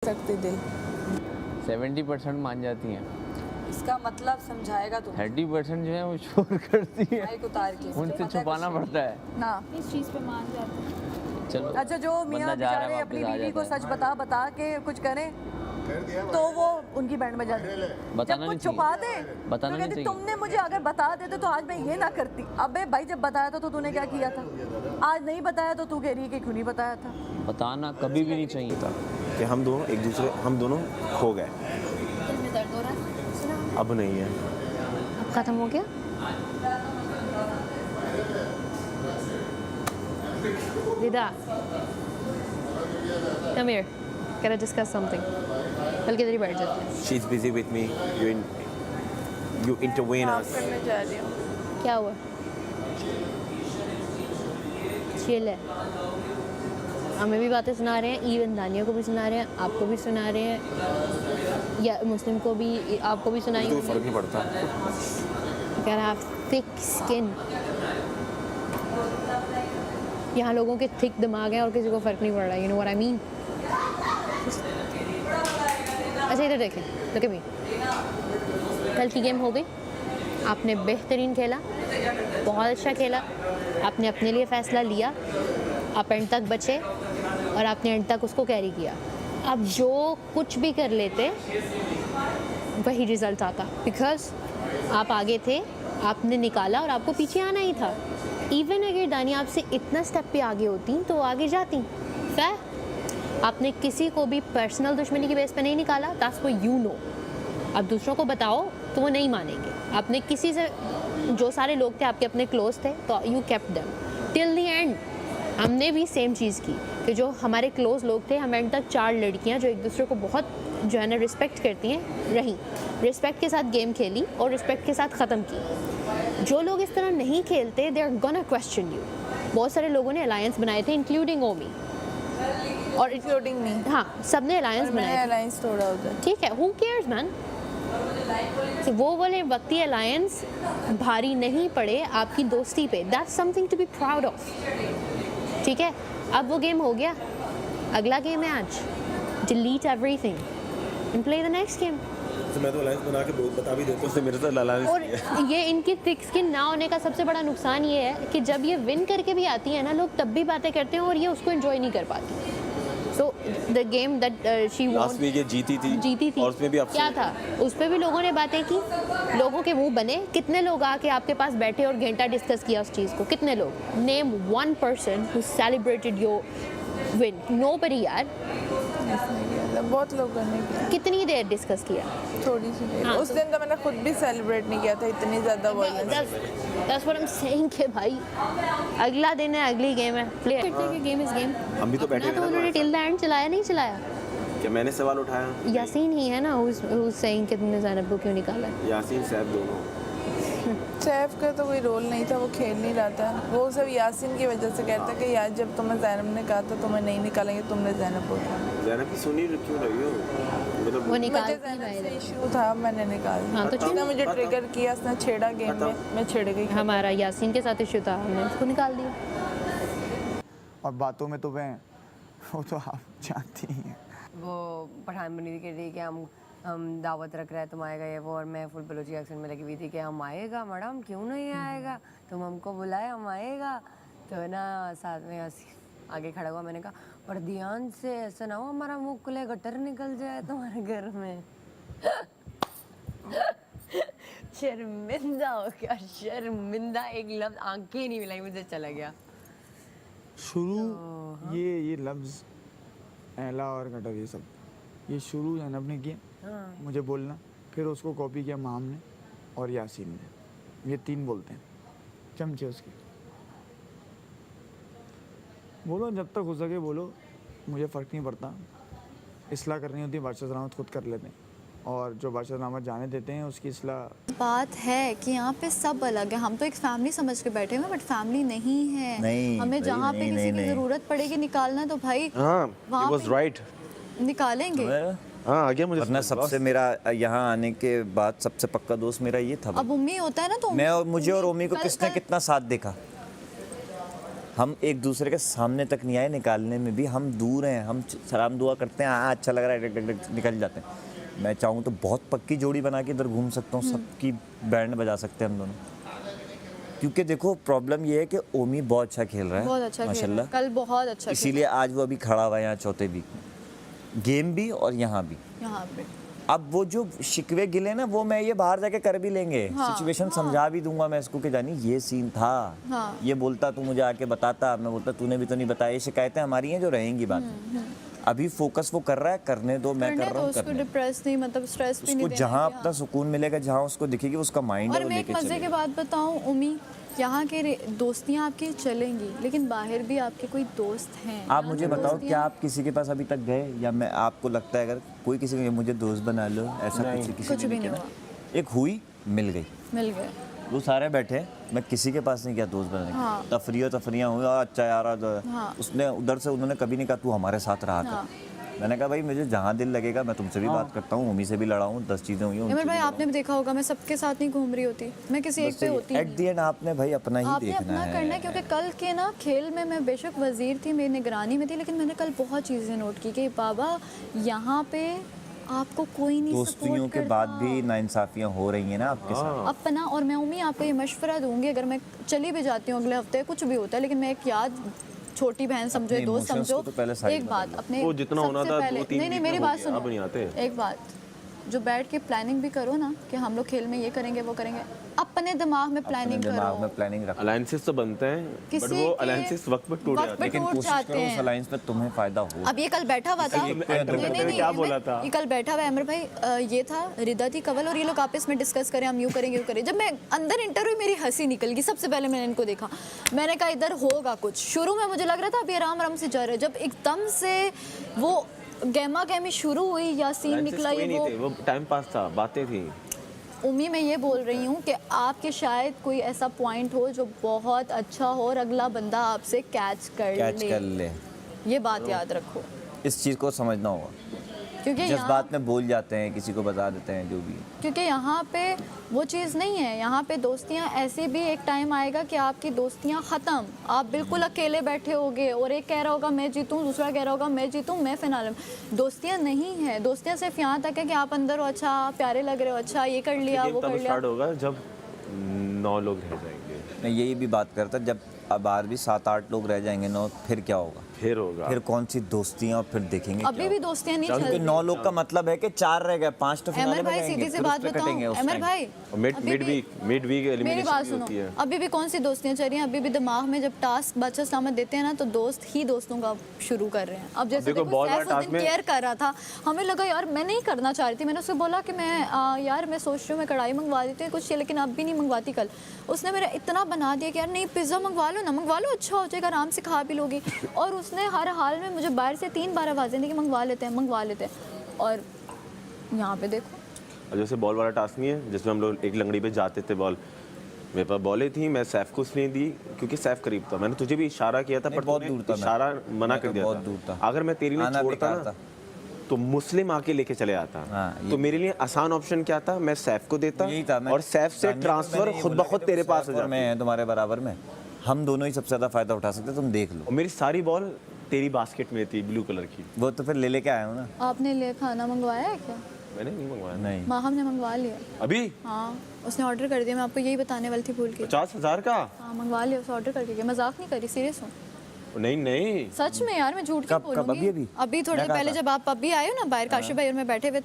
सकते दिल। 70% मान जाती हैं, इसका मतलब समझाएगा तुम 30% जो है वो शोर करती है, माइक उतार के उनसे छुपाना पड़ता है। ना इस चीज़ पे मान जाते हैं। चलो अच्छा, जो मियाँ बंदा जा रहा है, बेचारे अपनी वापस आ बीवी को जाता सच बता बता के कुछ करें तो वो उनकी बैंड बजा दे। जब बताना कुछ नहीं छुपा दे बताना तो नहीं कहती चाहिए। तुमने मुझे अगर बता देते तो आज मैं ये ना करती। अबे भाई जब बताया था तो तूने क्या किया था? आज नहीं बताया तो तू कह रही है कि क्यों नहीं बताया था? बताना कभी भी नहीं चाहिए था। कि हम दोनों खो गए, दिल में दर्द हो रहा है, सुना? अब नहीं है। अब खत्म हो गया। Dida, come here. Gotta discuss something. बल्कि तेरी बैठ जाती है। She's busy with me. You intervene us. करने जा रही हूँ। क्या हुआ? चिल है। हमें भी बातें सुना रहे हैं, इवन दानिया को भी सुना रहे हैं, आपको भी सुना रहे हैं, या मुस्लिम को भी, आपको भी सुनाई कोई फर्क नहीं पड़ता। gotta have thick skin. यहाँ लोगों के थिक दिमाग हैं और किसी को फ़र्क नहीं पड़ रहा, you know what I mean? अच्छा इधर देखें, look at me. कल की गेम हो गई, आपने बेहतरीन खेला, बहुत अच्छा खेला, आपने अपने लिए फ़ैसला लिया, आप एंड तक बचे और आपने एंड तक उसको कैरी किया। आप जो कुछ भी कर लेते वही रिज़ल्ट आता, बिकॉज आप आगे थे, आपने निकाला और आपको पीछे आना ही था। इवन अगर दानिया आपसे इतना स्टेप पे आगे होती तो आगे जाती। फैर आपने किसी को भी पर्सनल दुश्मनी की बेस पे नहीं निकाला, दैट्स व्हाट यू नो। अब दूसरों को बताओ तो वो नहीं मानेंगे। आपने किसी से, जो सारे लोग थे आपके अपने क्लोज थे, तो you kept them till the end. हमने भी सेम चीज़ की कि जो हमारे क्लोज लोग थे, हम एंड तक 4 लड़कियां जो एक दूसरे को बहुत जो है ना रिस्पेक्ट करती हैं रहीं, रिस्पेक्ट के साथ गेम खेली और रिस्पेक्ट के साथ ख़त्म की। जो लोग इस तरह नहीं खेलते, they are gonna question you. बहुत सारे लोगों ने अलायंस बनाए थे, इंक्लूडिंग ओमी और इंक्लूडिंग मी। हाँ, सब ने अलायंस मैंने बनाए थे। अलायंस तोड़ा उधर। ठीक है, हु केयर्स मैन। तो वो वाले वक्ती अलायंस भारी नहीं पड़े आपकी दोस्ती पे, that's something to be proud of. ठीक है, अब वो गेम हो गया, अगला गेम है आज, delete everything and play the next game. तो मैं तो अलायंस बना के बता भी देता हूँ, उसने मेरे साथ अलायंस और किया। ये इनकी थिक स्किन ना होने का सबसे बड़ा नुकसान ये है कि जब ये विन करके भी आती है ना, लोग तब भी बातें करते हैं और ये उसको एंजॉय नहीं कर पाती। So the game that she last week ये जीती थी और उसमें भी क्या था, उस पर भी लोगों ने बातें की, लोगों के मुंह बने। कितने लोग आके आपके पास बैठे और घंटा डिस्कस किया उस चीज़ को? कितने लोग? Name one person who celebrated your win. Nobody यार। बहुत लोगों ने किया, कितनी देर डिस्कस किया? थोड़ी सी देर। हाँ, उस दिन तो मैंने खुद भी सेलिब्रेट नहीं किया था, इतनी ज़्यादा violence. That's what I'm saying कि भाई अगला दिन है, अगली गेम है, प्ले करते हैं कि गेम इज गेम। हम भी तो बैठे तो हैं उन्होंने टिल द एंड चलाया, नहीं चलाया? क्या मैंने सवाल उठाया? यासीन ही है ना who's saying कि तुमने ज़ैनब को क्यों निकाला? यासीन सैफ दोनों। सैफ का तो कोई रोल नहीं था, वो खेल नहीं रहा था। वो सब यासीन की वजह से कहता कि यार जब तुम्हें ज़ैनब ने कहा था तुम्हें नहीं निकालेंगे, तुमने ज़ैनब को उठाया। ज़ैनब की सुनी क्यों रही हो? मतलब वो मुझे निकाल ज़ैनब से इशू था, मैंने निकाल दिया। हाँ, तो उसने मुझे ट्रिगर किया, उसने छेड़ा गेम में, मैं छिड़ गई। हमारा यासीन के साथ इशू था, हमने उसको निकाल दिया। और बातों में तो मैं वो तो आप जानती ही हैं। वो पठान बनी थी कह रही कि हम दावत रख रहे हैं, तुम आएगा ये वो, और मैं फुल बलोची एक्सेंट में लगी हुई थी कि हम आएगा मैडम, क्यों नहीं आएगा, तुम हमको बुलाए, हम आएगा। तो ना साथ में आगे खड़ा हुआ, मैंने कहा और ध्यान से, ऐसा ना हो हमारा मुंह खुले गटर निकल जाए तुम्हारे घर में। शर्मिंदा हो गया, शर्मिंदा, एक लफ्ज आंखें नहीं मिलाई, मुझे चला गया। शुरू ये लफ्ज़ एला और गटर ये सब ये शुरू जैनब ने किया मुझे बोलना, फिर उसको कॉपी किया माम ने और यासीन ने। ये 3 बोलते हैं चमचे उसके। बोलो जब तक हो सके बोलो, मुझे फ़र्क नहीं पड़ता। इस्लाह करनी होती है बादशाह सलामत खुद कर लेते हैं, और जो बादशाह सलामत जाने देते हैं उसकी इस्लाह। बात है कि यहाँ पे सब अलग है। हम तो एक फैमिली समझ के बैठे हुए, बट फैमिली नहीं है। नहीं, हमें जहाँ पे किसी की जरूरत पड़ेगी निकालना, तो भाई हाँ, वहाँ he was पे right। निकालेंगे। हाँ, आ गया मुझे वरना सबसे मेरा यहाँ आने के बाद सबसे पक्का दोस्त मेरा ये था। अब उम्मी होता है ना, तो मैं और मुझे और ओमी को किसने कितना साथ देखा? हम एक दूसरे के सामने तक नहीं आए, निकालने में भी हम दूर हैं। हम सलाम दुआ करते हैं, हाँ अच्छा लग रहा है, डक डक डक निकल जाते हैं। मैं चाहूँ तो बहुत पक्की जोड़ी बना के इधर घूम सकता हूँ, सबकी बैंड बजा सकते हैं हम दोनों। क्योंकि देखो प्रॉब्लम ये है कि ओमी बहुत अच्छा खेल रहा है, बहुत अच्छा खेला माशाल्लाह। कल, बहुत अच्छा इसीलिए आज वो अभी खड़ा हुआ है यहाँ चौथे वीक में, गेम भी और यहाँ भी। यहाँ पे अब वो जो शिकवे गिले ना, वो मैं ये बाहर जाके कर भी लेंगे। सिचुएशन समझा भी दूंगा मैं इसको कि जानी ये सीन था। ये बोलता, तू मुझे आके बताता, मैं बोलता तूने भी तो नहीं बताया। ये शिकायतें हमारी हैं जो रहेंगी बाद में। अभी फोकस वो कर रहा है, करने दो, मैं कर रहा हूँ। उसको डिप्रेस नहीं, मतलब स्ट्रेस भी नहीं उसको देना जहाँ कि अपना सुकून मिलेगा, जहाँ उसको दिखेगी उसका माइंड है, और वो मैं एक लेके मजे की चलेगा। बात बताऊं उमी, यहाँ के दोस्तियाँ आपकी चलेंगी, लेकिन बाहर भी आपके कोई दोस्त हैं। आप मुझे बताओ, क्या आप किसी के पास अभी तक गए, या मैं आपको लगता है अगर कोई किसी ने मुझे दोस्त बना लो, ऐसा किसी कुछ भी नहीं हुआ, एक हुई मिल गई, मिल गए। वो सारे बैठे, मैं किसी के पास नहीं गया दोस्त बनाने के। तफरियाँ हुई, अच्छा यार उसने उधर से उन्होंने कभी नहीं कहा तू हमारे साथ रहा था। मैंने कहा भाई मुझे जहाँ दिल लगेगा मैं तुमसे भी बात करता हूँ, उम्मी से भी लड़ा हूँ, 10 चीज़ें हुई हैं। भाई आपने भी देखा होगा, मैं सबके साथ नहीं घूम रही होती, मैं किसी एक पे होती हूँ। एट द एंड आपने भाई अपना ही आपने देखना अपना है। करना है, क्योंकि कल के ना खेल में मैं बेशक वजीर थी, मेरी निगरानी में थी, लेकिन मैंने कल बहुत चीज़ें नोट की कि बाबा यहाँ पे आपको कोई नहीं दोस्तियों के बाद भी नाइंसाफियाँ हो रही हैं ना आपके साथ। अपना, और मैं उम्मीद आपको ये मशवरा दूंगी, अगर मैं चली भी जाती हूँ अगले हफ्ते, कुछ भी होता है, लेकिन मैं एक याद, छोटी बहन समझो, अपने दोस्त emotions समझो, को तो पहले साइड एक में बात रखो। अपने वो जितना होना सबसे था पहले, 2-3 नहीं वीक मेरी में बात हो सुनो, गया, अब नहीं आते। एक बात, जो बैठ के प्लानिंग भी करो ना कि हम लोग खेल में ये करेंगे वो करेंगे, अपने दिमाग में प्लानिंग दिमाग में करो। प्लानिंग रखो। अलायंसेस तो बनते हैं, बट किसी वो के अलायंसेस वक्त पर टूट वक्त जाते पे हैं। लेकिन टूट कोशिश जाते करो उस हैं। अलायंस पे तुम्हें फायदा हो। अब ये कल बैठा हुआ था, क्या बोला था? ये कल बैठा हुआ है अमर भाई, ये था रिदा थी, कंवल, और ये लोग आपस में डिस्कस करें, हम यूँ करेंगे, यूँ करें। जब मैं अंदर इंटर हुई, मेरी हंसी निकल गई। सबसे पहले मैंने इनको देखा, मैंने कहा इधर होगा कुछ। शुरू में मुझे लग रहा था अभी आराम आराम से जा रहे, जब एकदम से वो गहमा गहमी शुरू हुई या सीन निकला, ये वो टाइम पास था, बातें थी। उम्मी मैं ये बोल रही हूँ कि आपके शायद कोई ऐसा पॉइंट हो जो बहुत अच्छा हो और अगला बंदा आपसे कैच कर ले। ये बात याद रखो, इस चीज़ को समझना होगा, क्योंकि जज्बात में बोल जाते हैं, किसी को बता देते हैं जो भी। क्योंकि यहाँ पे वो चीज़ नहीं है। यहाँ पे दोस्तियाँ ऐसे भी एक टाइम आएगा कि आपकी दोस्तियाँ ख़त्म, आप बिल्कुल अकेले बैठे होगे और एक कह रहा होगा मैं जीतूँ, दूसरा कह रहा होगा मैं जीतूँ, मैं फिनाले में। दोस्तियाँ नहीं है, दोस्तियाँ सिर्फ यहाँ तक है कि आप अंदर हो, अच्छा प्यारे लग रहे हो, अच्छा ये कर लिया वो कर लिया। स्टार्ट होगा जब 9 लोग रह जाएंगे। मैं यही भी बात करता, जब अब बाहर भी 7-8 लोग रह जाएंगे, 9, फिर क्या होगा? फिर होगा, फिर कौन सी दोस्तियाँ, और फिर देखेंगे अभी भी दोस्तियाँ नहीं चल क्योंकि रही। 9 लोग का मतलब है कि 4 रह गए, 5 तो फिनाले अमर में भाई जाएंगे, सीधी सी फिर बात उस पे कटेंगे बताऊं, उस अमर टाइम। भाई मिड वीक मेरी एलिमिनेशन बात भी सुनो, होती है। अभी भी कौन सी दोस्तियाँ चल रही हैं, अभी भी दिमाग में जब टास्क बादशाह सलामत देते हैं ना, तो दोस्त ही दोस्तों का शुरू कर रहे हैं। अब जैसे देखो, देखो बॉल वाला सैफ उस टास्क दिन में- केयर कर रहा था, हमें लगा यार मैं नहीं करना चाह रही थी, मैंने उससे बोला कि मैं यार मैं सोच रही हूँ मैं कढ़ाई मंगवा देती हूँ कुछ, लेकिन अब भी नहीं मंगवाती। कल उसने मेरा इतना बना दिया कि यार नहीं पिज़्ज़ा मंगवा लो ना, मंगवा लो, अच्छा हो जाएगा, आराम से खा भी लोगी। और उसने हर हाल में मुझे बाहर से 3 बार आवाज़ें दी कि मंगवा लेते हैं। और यहाँ पे देखो, और जैसे बॉल वाला टास्क नहीं है जिसमें हम लोग एक लंगड़ी पे जाते थे, बॉल मेरे पास बॉलें थी, मैं सैफ को उसने दी क्योंकि सैफ करीब था। मैंने तुझे भी इशारा किया था, पर बहुत तूने दूर था, इशारा मना कर तो दिया बहुत था। दूर था। अगर मैं तेरी लिए आना छोड़ता बेकार ना, था। तो मुस्लिम आके लेके चले आता। हाँ, तो मेरे लिए आसान ऑप्शन क्या था, मैं सैफ को देता यही था, मैं और सैफ से जानने को ट्रांसफर मैंने ये खुद बोला ब खुद कि तेरे तुम पास हो सैफ और जाता। मैं हैं तुम्हारे बराबर में, हम दोनों ही सबसे ज़्यादा फ़ायदा उठा सकते, तुम देख लो। और मेरी सारी बॉल तेरी बास्केट में थी, ब्लू कलर की। वो तो फिर ले लेके आया हूँ ना। आपने ले खाना मंगवाया है क्या? मैंने नहीं मंगवाया। नहीं, माहम ने मंगवा लिया। अभी हाँ उसने ऑर्डर कर दिया, मैं आपको यही बताने वाली थी, भूल गई। 50,000 का? हाँ मंगवा लिया, उसे ऑर्डर करके गया, मजाक नहीं करी, सीरियस हूँ। नहीं सच में यार, मैं झूठ क्यों कब बोलूंगी? अभी अभी थोड़ी मैं कहा पहले था। जब आप अभी आए हो ना बाहर, काशिफ भाई और मैं बैठे हुए थे।